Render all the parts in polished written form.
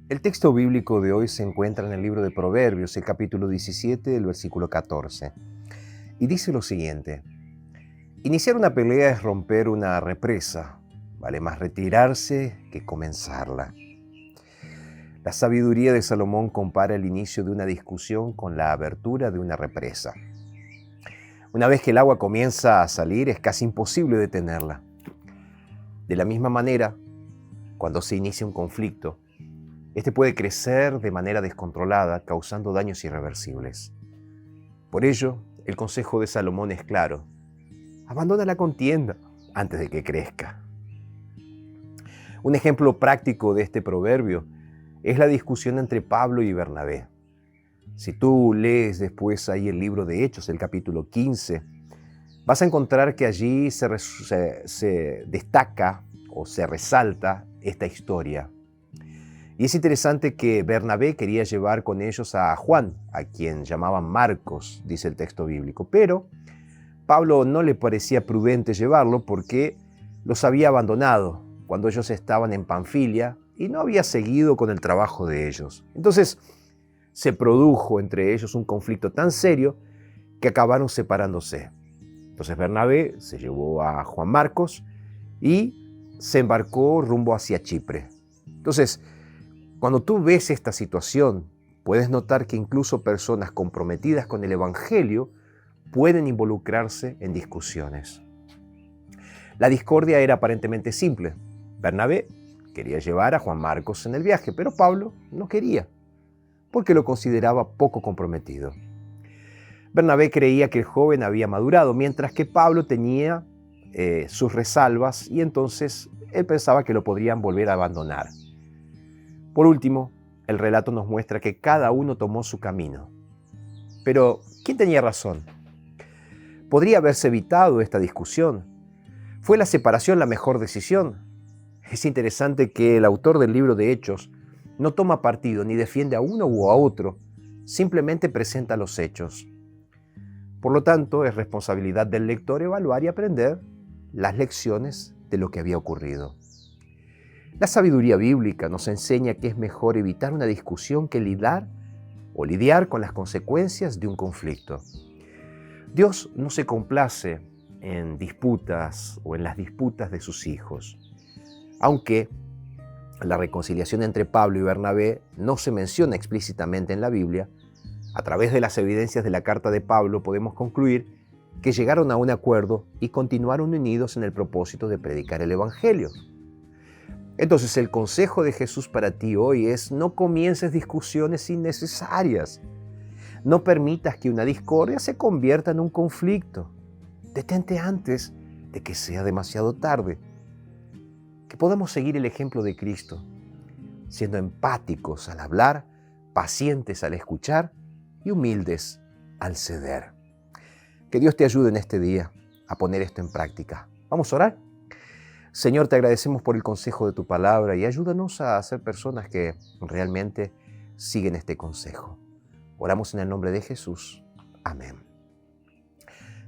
El texto bíblico de hoy se encuentra en el libro de Proverbios, el capítulo 17, el versículo 14, y dice lo siguiente: iniciar una pelea es romper una represa, vale más retirarse que comenzarla. La sabiduría de Salomón compara el inicio de una discusión con la abertura de una represa. Una vez que el agua comienza a salir, es casi imposible detenerla. De la misma manera, cuando se inicia un conflicto, este puede crecer de manera descontrolada, causando daños irreversibles. Por ello, el consejo de Salomón es claro: abandona la contienda antes de que crezca. Un ejemplo práctico de este proverbio es la discusión entre Pablo y Bernabé. Si tú lees después ahí el libro de Hechos, el capítulo 15, vas a encontrar que allí se destaca o se resalta esta historia. Y es interesante que Bernabé quería llevar con ellos a Juan, a quien llamaban Marcos, dice el texto bíblico, pero Pablo no le parecía prudente llevarlo porque los había abandonado cuando ellos estaban en Panfilia y no había seguido con el trabajo de ellos. Entonces se produjo entre ellos un conflicto tan serio que acabaron separándose. Entonces Bernabé se llevó a Juan Marcos y se embarcó rumbo hacia Chipre. Entonces, cuando tú ves esta situación, puedes notar que incluso personas comprometidas con el Evangelio pueden involucrarse en discusiones. La discordia era aparentemente simple. Bernabé quería llevar a Juan Marcos en el viaje, pero Pablo no quería, porque lo consideraba poco comprometido. Bernabé creía que el joven había madurado, mientras que Pablo tenía sus resalvas y entonces él pensaba que lo podrían volver a abandonar. Por último, el relato nos muestra que cada uno tomó su camino. Pero, ¿quién tenía razón? ¿Podría haberse evitado esta discusión? ¿Fue la separación la mejor decisión? Es interesante que el autor del libro de Hechos no toma partido ni defiende a uno u a otro, simplemente presenta los hechos. Por lo tanto, es responsabilidad del lector evaluar y aprender las lecciones de lo que había ocurrido. La sabiduría bíblica nos enseña que es mejor evitar una discusión que lidiar con las consecuencias de un conflicto. Dios no se complace en disputas o en las disputas de sus hijos. Aunque la reconciliación entre Pablo y Bernabé no se menciona explícitamente en la Biblia, a través de las evidencias de la carta de Pablo podemos concluir que llegaron a un acuerdo y continuaron unidos en el propósito de predicar el Evangelio. Entonces el consejo de Jesús para ti hoy es: no comiences discusiones innecesarias. No permitas que una discordia se convierta en un conflicto. Detente antes de que sea demasiado tarde. Que podamos seguir el ejemplo de Cristo, siendo empáticos al hablar, pacientes al escuchar y humildes al ceder. Que Dios te ayude en este día a poner esto en práctica. ¿Vamos a orar? Señor, te agradecemos por el consejo de tu palabra y ayúdanos a ser personas que realmente siguen este consejo. Oramos en el nombre de Jesús. Amén.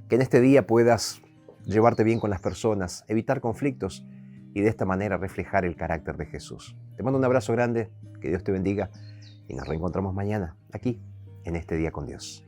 Que en este día puedas llevarte bien con las personas, evitar conflictos y de esta manera reflejar el carácter de Jesús. Te mando un abrazo grande, que Dios te bendiga y nos reencontramos mañana aquí en Este Día con Dios.